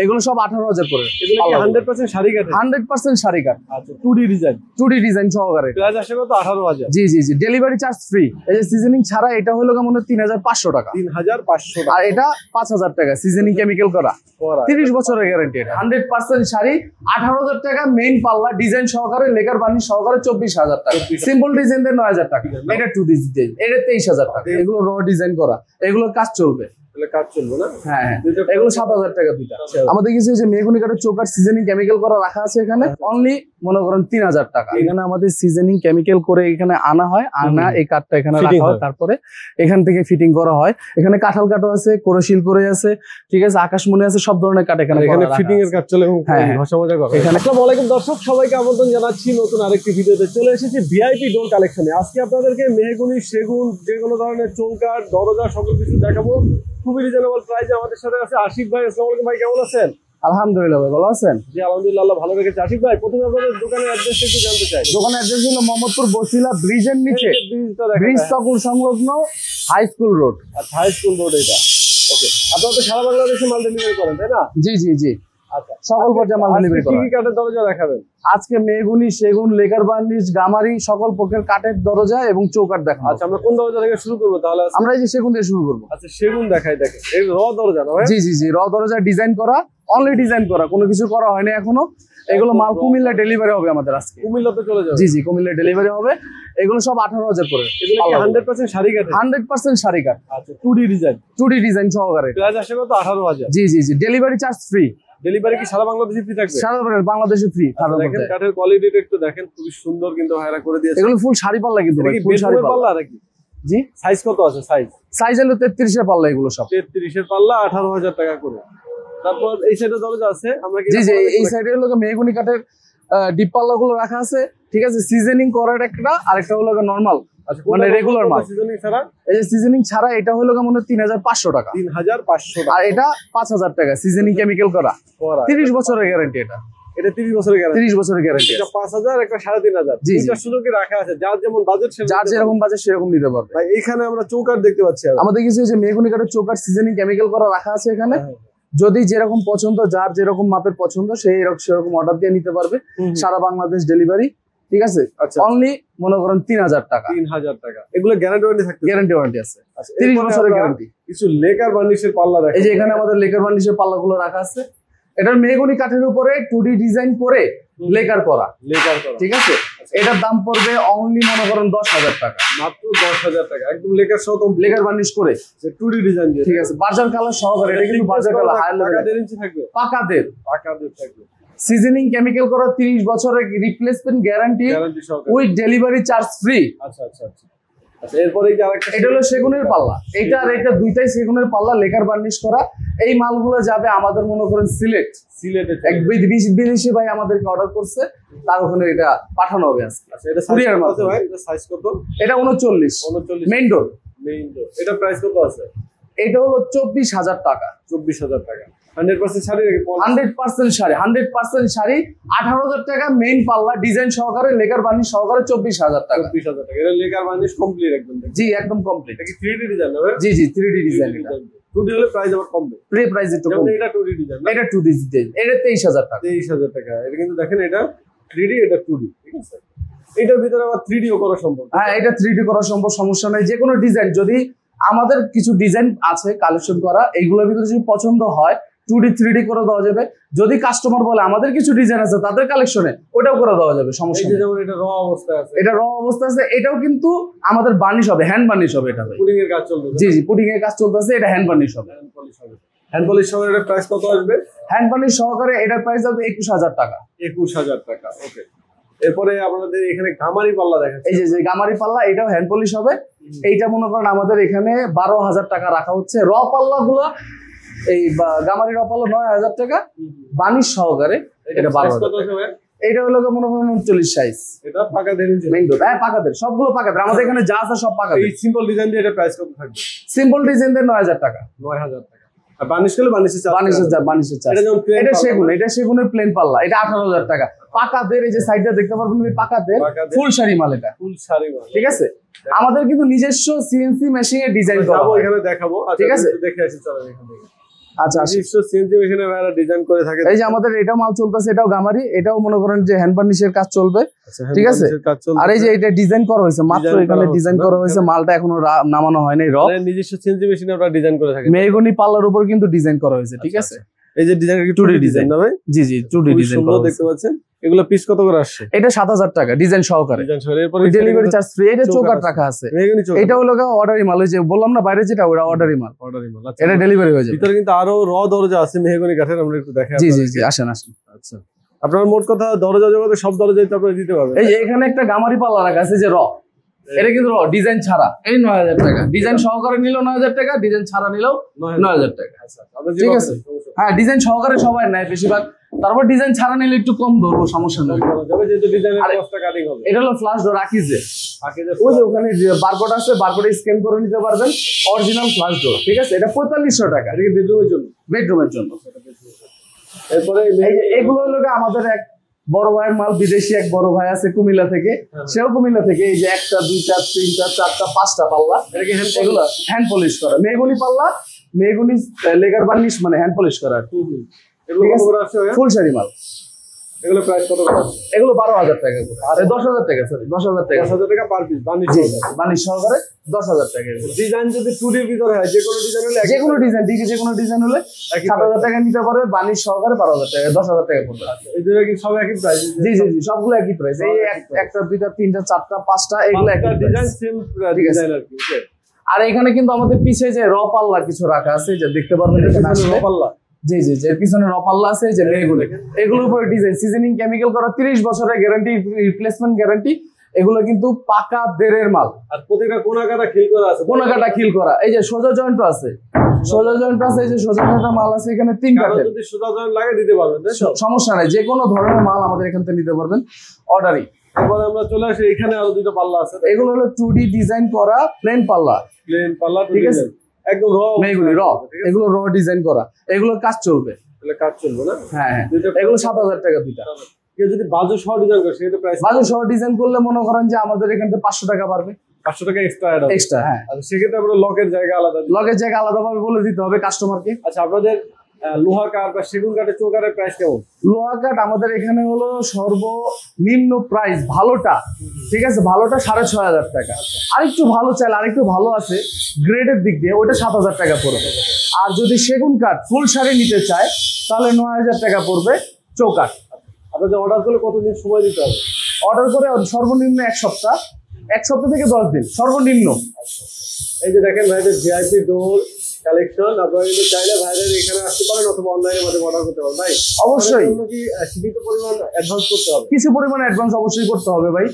এগুলো সব 18,000 করে। এগুলো কি 100% শাড়ি কাট? 100% শাড়ি কাট। আচ্ছা, 2D ডিজাইন। 2D ডিজাইন সহকারে। প্রাইস আসে কত? 18,000। জি জি জি, ডেলিভারি চার্জ ফ্রি। এই যে সিজনিং ছাড়া এটা হলো কেমন 3,500 টাকা। 3,500 টাকা। আর এটা 5,000 টাকা সিজনিং কেমিক্যাল করা। 30 বছরের গ্যারান্টি। এটা 100% শাড়ি, 18,000 টাকা মেইন পাল্লা ডিজাইন সহকারে, লেকার বার্নিশ সহকারে 24,000 টাকা। সিম্পল ডিজাইন দিয়ে 9,000 টাকা। এটা 2D ডিজাইন, এটা 23,000 টাকা। এগুলো র ডিজাইন করা, এগুলো কাজ চলবে। কাজ চলবে না? হ্যাঁ, এগুলো 7,000 টাকা দুইটা। আমাদের কিছু যে মেহগনি কাঠের চৌকাঠ সিজনিং কেমিক্যাল করা রাখা আছে এখানে, অনলি মনে করেন 3,000 টাকা। এখানে আমাদের সিজনিং কেমিক্যাল করে এখানে আনা হয়, আনা এই কাঠটা এখানে রাখা হয়, তারপরে এখান থেকে ফিটিং করা হয়। এখানে কাঁঠাল কাঠও আছে, কোরশিল করে আছে, ঠিক আছে, আকাশমণি আছে, সব ধরনের কাঠ এখানে ফিটিং এর কাজ চলে। ভাষা মজা করে এখানে। আসসালামু আলাইকুম দর্শক, সবাইকে আমন্ত্রণ জানাচ্ছি নতুন আরেকটি ভিডিওতে। চলে এসেছি ভিআইপি ডোর কালেকশনে। আজকে আপনাদেরকে মেহগনি, সেগুন, যে কোনো ধরনের চৌকাঠ, দরজা সকল কিছু দেখাবো খুবই রিজনেবল প্রাইসে। আমাদের সাথে আছে আশিক ভাই। আসসালামু আলাইকুম ভাই, কেমন আছেন? আলহামদুলিল্লাহ ভাই, ভালো আছেন? জি আলহামদুলিল্লাহ, আল্লাহ ভালো রেখেছে। আশিক ভাই, প্রথমে আপনাদের দোকানের অ্যাড্রেসটা একটু জানতে চাই। দোকানের অ্যাড্রেস হলো মোহাম্মদপুর বসিলা ব্রিজের নিচে, ব্রিজ সকল সংলগ্ন হাই স্কুল রোড। আচ্ছা, হাই স্কুল রোড এটা। ওকে, আপনারা তো সারা বাংলাদেশে মাল ডেলিভারি করেন, তাই না? জি জি জি। আচ্ছা, সকল পর্যায়ে মাল ডেলিভারি করেন। কি কি কাঠের দরজা দেখাবেন? আজকে মেহগনি, সেগুন, লেকার বার্নিশ, গামারি সকল প্রকার কাঠের দরজা এবং চৌকাঠ দেখাবো। আচ্ছা, আমরা কোন দরজা থেকে শুরু করবো তাহলে? আমরা এই যে সেগুন দিয়ে শুরু করবো। আচ্ছা, সেগুন দেখাই। দেখেন, এই র দরজা না? জি জি জি, র দরজা ডিজাইন করা, অনলি ডিজাইন করা, কোনো কিছু করা হয়নি এখনো। এগুলো মাল কুমিল্লা ডেলিভারি হবে আমাদের আজকে। কুমিল্লাতে চলে যাবে? জি জি, কুমিল্লা ডেলিভারি হবে। এগুলো সব 18,000 করে। এগুলো কি 100% শাড়ি কাট? 100% শাড়ি কাট। আচ্ছা, 2D ডিজাইন। 2D ডিজাইন সহকারে। প্রাইস আসে কত? 18,000। জি জি জি, ডেলিভারি চার্জ ফ্রি। ডেলিভারি কি সারা বাংলাদেশে ফ্রি থাকবে? সারা বাংলাদেশে ফ্রি। দেখেন কাঠের কোয়ালিটিটা একটু দেখেন, খুবই সুন্দর কিন্তু ভাইরা করে দিয়েছে। এগুলো ফুল শাড়ি পাল্লা কিন্তু ভাই, ফুল শাড়ি পাল্লা নাকি? জি। সাইজ কত আছে? সাইজ হলো 33 এর পাল্লা। এগুলো সব 33 এর পাল্লা, 18,000 টাকা করে। তারপর এই সাইডে দরজা আছে, আমরা কি? জি জি, এই সাইডে হলো মেহগনি কাঠের ডিপ পাল্লা গুলো রাখা আছে, ঠিক আছে। সিজনিং করার একটা, আরেকটা হলো নরমাল, মানে রেগুলার মাল। সিজনিং ছাড়া? এই যে সিজনিং ছাড়া এটা হলো কেমন 3,500 টাকা। 3,500 টাকা। আর এটা 5,000 টাকা সিজনিং কেমিক্যাল করা। 30 বছরের গ্যারান্টি। এটা 30 বছরের গ্যারান্টি। 30 বছরের গ্যারান্টি। এটা 5,000, একটা 3,500। জি জি, এটা সুযোগে রাখা আছে, যার যেমন বাজেট যার যেরকম বাজেট সেরকম নিতে পারবে। ভাই এখানে আমরা চৌকাঠ দেখতে পাচ্ছি। আমাদের কিছু যে মেহগনি কাঠের চৌকাঠ সিজনিং কেমিক্যাল করা রাখা আছে এখানে। যদি যেরকম পছন্দ, যার যেরকম মাপের পছন্দ, সেই সেরকম অর্ডার দিয়ে নিতে পারবে। সারা বাংলাদেশ ডেলিভারি, ঠিক আছে। অনলি মনে করেন 3,000 টাকা। 3,000 টাকা। এগুলো গ্যারান্টি ওয়ারেন্টি থাকতে? গ্যারান্টি ওয়ারেন্টি আছে। 30 বছরের গ্যারান্টি। কিছু লেকার বার্নিশের পাল্লা দেখেন। এই যে এখানে আমাদের লেকার বার্নিশের পাল্লাগুলো রাখা আছে। এটার মেহগনি কাঠের উপরে 2D ডিজাইন করে লেকার করা, ঠিক আছে। এটার দাম পড়বে অনলি মনে করেন 10,000 টাকা। মাত্র 10,000 টাকা, একদম লেকার সহ, লেকার বার্নিশ করে 2D ডিজাইন দিয়ে, ঠিক আছে। বাজার কালার সহকারে। এটা কিন্তু বাজার কালার, হাই লেভেলের ইঞ্চি থাকবে, পাকাদের থাকবে। সিজনিং কেমিক্যাল করা 30 বছরের replacement guarantee with delivery charge free. আচ্ছা আচ্ছা আচ্ছা। আচ্ছা, এরপরে এই যে আরেকটা, এটা হলো সেগুনের পাল্লা। এইটা আর এটা দুইটাই সেগুনের পাল্লা, লেকার বার্নিশ করা। এই মালগুলো যাবে আমাদের মনে করেন সিলেটে এক বিদেশি ভাই আমাদেরকে অর্ডার করছে, তার ওখানে এটা পাঠানো হবে আজকে। আচ্ছা, এটা কুরিয়ার মাধ্যমে ভাই। এটা সাইজ কত? এটা 39 মেইন ডোর। এটা প্রাইস কত আছে? এটা হলো 24,000 টাকা। 24,000 টাকা। 100% শাড়ি নাকি? 100% শাড়ি, 100% শাড়ি। 18,000 টাকা মেইন পাল্লা ডিজাইন সহকারে, লেকার বার্নিশ সহকারে 24,000 টাকা। 24,000 টাকা। এটা লেকার বার্নিশ কমপ্লিট একদম? জি, একদম কমপ্লিট। এটা কি 3D ডিজাইন হবে? জি জি, 3D ডিজাইন। 2D হলে প্রাইস আবার কমবে। প্রাইস একটু কম। এটা 2D ডিজাইন। এটা 2D ডিজাইন। এটা 23,000 টাকা। 23,000 টাকা। এটা কিন্তু দেখেন, এটা 3D, এটা 2D, ঠিক আছে। এটার ভিতরে আবার 3D ও করা সম্ভব? হ্যাঁ, এটা 3D করা সম্ভব, সমস্যা নাই। যে কোনো ডিজাইন, যদি আমাদের কিছু ডিজাইন আছে কালেকশন করা, এইগুলোর ভিতরে যদি পছন্দ হয় 2D 3D করে দেওয়া যাবে। যদি কাস্টমার বলে আমাদের কিছু ডিজাইন আছে তাদের কালেকশনে, ওটাও করে দেওয়া যাবে, সমস্যা নেই। যেমন এটা র অবস্থায় আছে, এটা র অবস্থা আছে, এটাও কিন্তু আমাদের বার্নিশ হবে, হ্যান্ড বার্নিশ হবে। এটা পুডিং এর কাজ চলবে? জি জি, পুডিং এর কাজ চলতেছে। এটা হ্যান্ড বার্নিশ হবে। হ্যান্ড পলিশ সহ এর প্রাইস কত আসবে? হ্যান্ড বার্নিশ সহকারে এটার প্রাইস হবে 21,000 টাকা। 21,000 টাকা। ওকে, এরপরে আপনাদের এখানে গামারি পাল্লা দেখাচ্ছি। এই যে গামারি পাল্লা, এটাও হ্যান্ড পলিশ হবে। এইটা মনে করেন আমাদের এখানে 12,000 টাকা রাখা হচ্ছে। র পাল্লা গুলো, এই গামারি র পাল্লা 9,000 টাকা বার্নিশ সহকারে। এটা 12,000। এটা হলো মনে করেন 39 সাইজ। এটা পাকাদের মেইন ডোর। হ্যাঁ, পাকাদের, সবগুলো পাকাদের। আমাদের এখানে যা আছে সব পাকাদের। এই সিম্পল ডিজাইন দিয়ে এটা প্রাইস কত থাকবে? সিম্পল ডিজাইন দিয়ে 9,000 টাকা। 9,000 টাকা। আর বার্নিশ করলে বার্নিশের চার্জ। এটা সেগুন, এটা সেগুনের প্লেন পাল্লা। এটা 18,000 টাকা। পাকাদের, এই যে সাইডটা দেখতে পারবেন, পাকাদের ফুল শাড়ি মাল। এটা ফুল শাড়ি মাল, ঠিক আছে। আমাদের কিন্তু নিজস্ব সিএনসি মেশিনে ডিজাইন করা হয়। এখানে দেখাবো, ঠিক আছে। দেখে আসি, চলেন এখান থেকে। আচ্ছা নিজস্ব সিএনসি মেশিনে ভাইরা ডিজাইন করে থাকে। এই যে আমাদের এটা মাল চলতেছে, এটাও গামারি, এটাও মনে করেন যে হ্যান্ড বার্নিশের কাজ চলবে, ঠিক আছে। আর এই যে এটা ডিজাইন করা হয়েছে, মাত্র এখানে ডিজাইন করা হয়েছে, মালটা এখনো নামানো হয় নাই, নিজস্ব সিএনসি মেশিনে আমরা ডিজাইন করে থাকি। মেহগনি পাল্লার উপর কিন্তু ডিজাইন করা হয়েছে, ঠিক আছে। এই যে ডিজাইন 2D ডিজাইন না ভাই? জি জি 2D ডিজাইন করা দেখতে পাচ্ছেন। এগুলো পিস কত করে আসছে? এটা 7000 টাকা ডিজাইন সহকারে, এরপরে ডেলিভারি চার্জ ফ্রি। এটা চৌকাট রাখা আছে, এটা হলো অর্ডারি মাল, ওই যে বললাম না বাইরে যেটা ওটা অর্ডারি মাল, এটা ডেলিভারি হয়ে যাবে। ভিতরে কিন্তু আরো র দরজা আছে মেহগনি কাঠের, আমরা একটু দেখাই। জি জি জি আসেন আসেন। আচ্ছা, আপনার মোট কথা দরজা জগতে সব দরজাই তো আপনারা দিতে পারবেন। এই যে এখানে একটা গামারি পাল্লা রাখা আছে যে র, এটা কিন্তু র ডিজাইন ছাড়া, এই 9000 টাকা। ডিজাইন সহকারে নিলেও 9000 টাকা, ডিজাইন ছাড়া নিলেও 9000 টাকা, ঠিক আছে। হ্যাঁ ডিজাইন সহকারে সবাই নেয় বেশিরভাগ, তারপর ডিজাইন ছাড়া নিলে একটু কম ধরবো, সমস্যা নেই। এটা হলো ফ্ল্যাশ ডোর আকিজে, ওই যে ওখানে বারকোড আছে, বারকোডে স্ক্যান করে নিতে পারবেন, অরিজিনাল ফ্ল্যাশ ডোর, ঠিক আছে। এটা 4500 টাকা বেডরুমের জন্য, বেডরুমের জন্য। এরপরে এগুলো হলো আমাদের এক বড় ভাইয়ের মাল, বিদেশি এক বড় ভাই আছে কুমিল্লা থেকে, সেও কুমিল্লা থেকে। এই যে 1টা 2টা 3টা 4টা 5টা পাল্লা, এগুলো হ্যান্ড পলিশ করা মেহগনি পাল্লা, মেহগনি লেগার বার্নিশ, মানে হ্যান্ড পলিশ করা। ফুল শাড়ি মাল। এগুলো প্রাইস কত করে? এগুলো 12000 টাকা করে, আরে 10000 টাকা, সরি 10000 টাকা, 10000 টাকা পার পিস বার্নিশ সহকারে 10000 টাকা। ডিজাইন যদি 2D এর ভিতরে হয়, যে কোনো ডিজাইন হলে, যে কোনো ডিজাইন, ঠিক আছে, যে কোনো ডিজাইন হলে 7000 টাকা নিতে পারবে, বার্নিশ সহকারে 12000 টাকা, 10000 টাকা পড়বে। এই দুটো কি সব একই প্রাইস? জি জি জি সবগুলো একই প্রাইস। এই 1টা 2টা 3টা 4টা 5টা এগুলো একই ডিজাইন, সেম ডিজাইন আর কি। আর এখানে কিন্তু আমাদের পিছে যে র পাল্লা কিছু রাখা আছে, যে দেখতে পারবেন এখানে আসলে র পাল্লা। জি জি জি পিছনে র পাল্লা আছে, যে এগুলো, এগুলোর উপরে ডিজাইন, সিজনিং কেমিক্যাল করা, 30 বছরের গ্যারান্টি, রিপ্লেসমেন্ট গ্যারান্টি। এগুলো কিন্তু পাকা দেড়ের মাল, আর প্রত্যেকটা কোনাকাটা খিল করা আছে, কোনাকাটা খিল করা। এই যে সোজা জয়েন্ট আছে, সোজা জয়েন্ট আছে, এই যে সোজা জয়েন্ট মাল আছে এখানে 3 কাঠের। যদি সোজা জয়েন্ট লাগে দিতে পারবেন, সমস্যা নাই, যে কোনো ধরনের মাল আমাদের এখান থেকে নিতে পারবেন, অর্ডারই। তারপরে আমরা চলে আসি, এখানে আরো দুটো পাল্লা আছে। এগুলো হলো 2D ডিজাইন করা প্লেন পাল্লা, ঠিক আছে, একদম র মেহগনি র, এগুলো র ডিজাইন করা, এগুলো কাজ চলবে, তাহলে কাজ চলবে না? হ্যাঁ এগুলো 7000 টাকা দুইটা। কেউ যদি বাজু সহ ডিজাইন করে, সেটা প্রাইস, বাজু সহ ডিজাইন করলে মনে করেন যে আমাদের এখান থেকে 500 টাকা পারবে, 500 টাকা এক্সট্রা অ্যাড হবে, এক্সট্রা। হ্যাঁ আচ্ছা, সেক্ষেত্রে আমরা লকের জায়গা আলাদা, লকের জায়গা আলাদাভাবে বলে দিতে হবে কাস্টমারকে। আচ্ছা, আপনাদের লোহা কাঠ বা সেগুন কাঠের চৌকাঠের প্রাইস কেমন? লোহা কাঠ আমাদের এখানে হলো সর্বনিম্ন প্রাইস ভালোটা, ঠিক আছে, ভালোটা 6500 টাকা। আরেকটু ভালো চাইলে আরেকটু ভালো আছে গ্রেডের দিক দিয়ে, ওটা 7000 টাকা পড়বে। আর যদি সেগুন কাঠ ফুল শাড়ি নিতে চায় তাহলে 9000 টাকা পড়বে চৌকাঠ। আপনাদের অর্ডার করলে কতদিন সময় দিতে হবে? অর্ডার করে সর্বনিম্ন 1 সপ্তাহ, 1 সপ্তাহ থেকে 10 দিন সর্বনিম্ন। এই যে দেখেন ভাইদের ভিআইপি ডোর কালেকশন, আপনারা কিন্তু চাইলে ভাইদের এখানে আসতে পারেন অথবা অনলাইনের মাধ্যমে অর্ডার করতে পারেন। ভাই অবশ্যই কি সীমিত পরিমাণ অ্যাডভান্স করতে হবে? কিছু পরিমাণ অ্যাডভান্স অবশ্যই করতে হবে ভাই।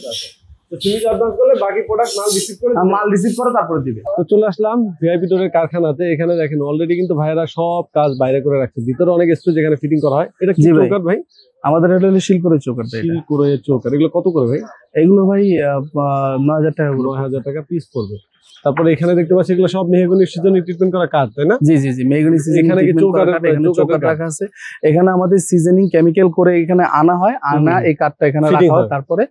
তো সীমিত অ্যাডভান্স করলে বাকি প্রোডাক্ট মাল রিসিভ করে তারপরে দিবে। তো চলে আসলাম ভিআইপি ডোরের কারখানাতে। এখানে দেখেন অলরেডি কিন্তু ভাইরা সব কাজ বাইরে করে রাখছে, ভিতরে অনেক স্পেস যেখানে ফিটিং করা হয়। এটা কি চৌকাঠ ভাই? আমাদের এটা হলো শিলকরের চৌকাঠ। শিলকরের চৌকাঠ, এগুলো কত করে ভাই? এগুলো ভাই 9000 টাকা, 9000 টাকা পিস পড়বে। তারপরে এখানে দেখতে পাচ্ছি এগুলো সব মেহগনি সিজনিং ট্রিটমেন্ট করা কাঠ, তাই না? জি জি জি মেহগনি সিজনিং। এখানে কি চৌকাঠ রাখা আছে, এখানে আমাদের সিজনিং কেমিক্যাল করে এখানে আনা হয়, আনা এই কাঠটা এখানে রাখা হয়, তারপরে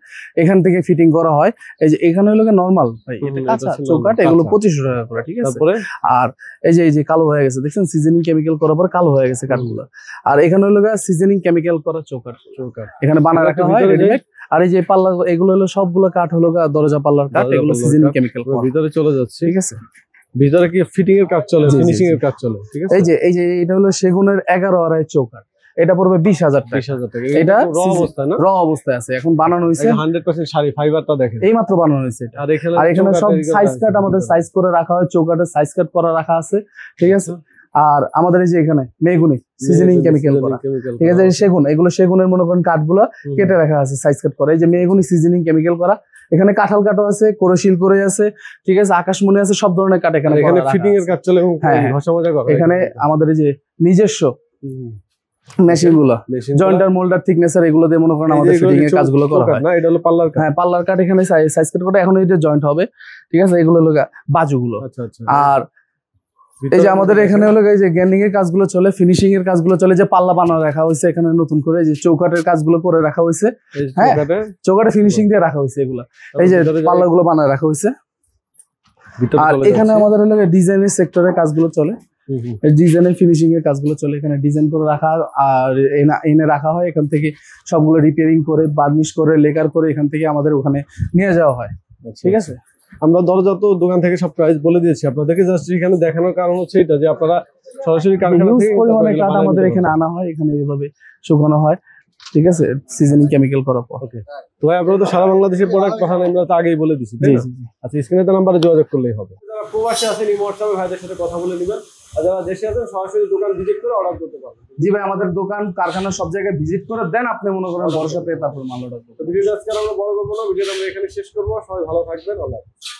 এখান থেকে ফিটিং করা হয়। এই যে এখানে হলো নরমাল ভাই, এটা কাঁচা চৌকাঠ, এগুলো 2500 টাকা করে, ঠিক আছে। তারপরে আর এই যে কালো হয়ে গেছে, দেখছেন সিজনিং কেমিক্যাল করার পর কালো হয়ে গেছে কাঠগুলো। আর এখানে হলো সিজনিং কেমিক্যাল করা চৌকাঠ, এখানে বানা রাখা হয় রেডিমেড। আর এই যে পাল্লা, এগুলো হলো সবগুলো কাঠ হলো দরজা পাল্লার কাঠ, এগুলো সিজনিং কেমিক্যাল। ভিতরে চলে যাচ্ছে, ঠিক আছে। ভিতরে কি ফিটিং এর কাজ চলে, ফিনিশিং এর কাজ চলে, ঠিক আছে। এই যে এটা হলো সেগুনের 11 আড়াই চৌকাঠ, এটা পড়বে 20000 টাকা। 20000 টাকা। এটা র অবস্থায় না? র অবস্থায় আছে, এখন বানানো হয়েছে 100% শাড়ি, ফাইবারটা দেখেন এই মাত্র বানানো হয়েছে। আর এখানে সব সাইজ কাট আমাদের সাইজ করে রাখা হয়, চৌকাঠের সাইজ কাট করা রাখা আছে, ঠিক আছে। আর আমাদের এই যে এখানে মেহগনি সিজনিং কেমিক্যাল করা, ঠিক আছে, সেগুন, এগুলো সেগুনের মনে করেন কাঠগুলো কেটে রাখা আছে সাইজ কাট করা। এই যে মেহগনি সিজনিং কেমিক্যাল করা, এখানে কাঁঠাল কাঠও আছে, কোরশিল করে আছে, ঠিক আছে, আকাশমণি আছে, সব ধরনের কাঠ এখানে ফিটিং এর কাজ চলে। ঘষা মাজা করে এখানে আমাদের এই যে নিজস্ব মেশিন গুলো, জয়েন্টার, মোল্ডার, থিকনেসার, এগুলো দিয়ে মনে করেন আমাদের ফিটিং এর কাজগুলো করা হয়। না, এটা হলো পাল্লার কাঠ। হ্যাঁ পাল্লার কাঠ, এখানে সাইজ কাট করে এখন এটা জয়েন্ট হবে, ঠিক আছে। এগুলো হলো বাজুগুলো। আচ্ছা আচ্ছা। আর এই যে আমাদের এখানে হলো এই যে গ্যান্ডিং এর কাজগুলো চলে, ফিনিশিং এর কাজগুলো চলে, যে পাল্লা বানানো রাখা হয়েছে এখানে নতুন করে, যে চৌকাঠের কাজগুলো করে রাখা হয়েছে। হ্যাঁ চৌকাঠে ফিনিশিং দিয়ে রাখা হয়েছে এগুলো, এই যে পাল্লাগুলো বানায় রাখা হয়েছে। আর এখানে আমাদের হলো ডিজাইনের সেক্টরের কাজগুলো চলে, ডিজাইনের ফিনিশিং এর কাজগুলো চলে এখানে, ডিজাইন করে রাখা আর এনে রাখা হয়, এখান থেকে সবগুলো রিপেয়ারিং করে বার্নিশ করে লেকার করে এখান থেকে আমাদের ওখানে নিয়ে যাওয়া হয়। ঠিক আছে, আমরা দরজা তো দোকান থেকে সব প্রাইস বলে দিয়েছি আপনাদেরকে, জাস্ট এখানে দেখানোর কারণ হচ্ছে এটা যে আপনারা সরাসরি কারখানা থেকে পরিমাণে কাঠ আমাদের এখানে আনা হয়, এখানে এইভাবে শুকানো হয়। ঠিক আছে, সিজনিং কেমিক্যাল করার পর। ওকে, তো ভাই আপনারা তো সারা বাংলাদেশের প্রোডাক্ট পাঠান, আমরা তো আগেই বলে দিছি। জি জি জি। আচ্ছা, স্ক্রিনে তো নাম্বারে যোগাযোগ করলেই হবে। যারা প্রবাসী আছেন এই হোয়াটসঅ্যাপে ভাইদের সাথে কথা বলে নেবেন, আর যারা দেশে আছেন সরাসরি দোকান ভিজিট করে অর্ডার করতে পারবেন। জি ভাই, আমাদের দোকান কারখানা সব জায়গায় ভিজিট করে দেন, আপনি মনে করেন ভরসা পেয়ে তারপর মাল অর্ডার করবেন। তো ভিডিওটা আজকে আমরা বড় করবো না, ভিডিওটা আমরা এখানে শেষ করবো। সবাই ভালো থাকবেন, আল্লাহ হাফেজ।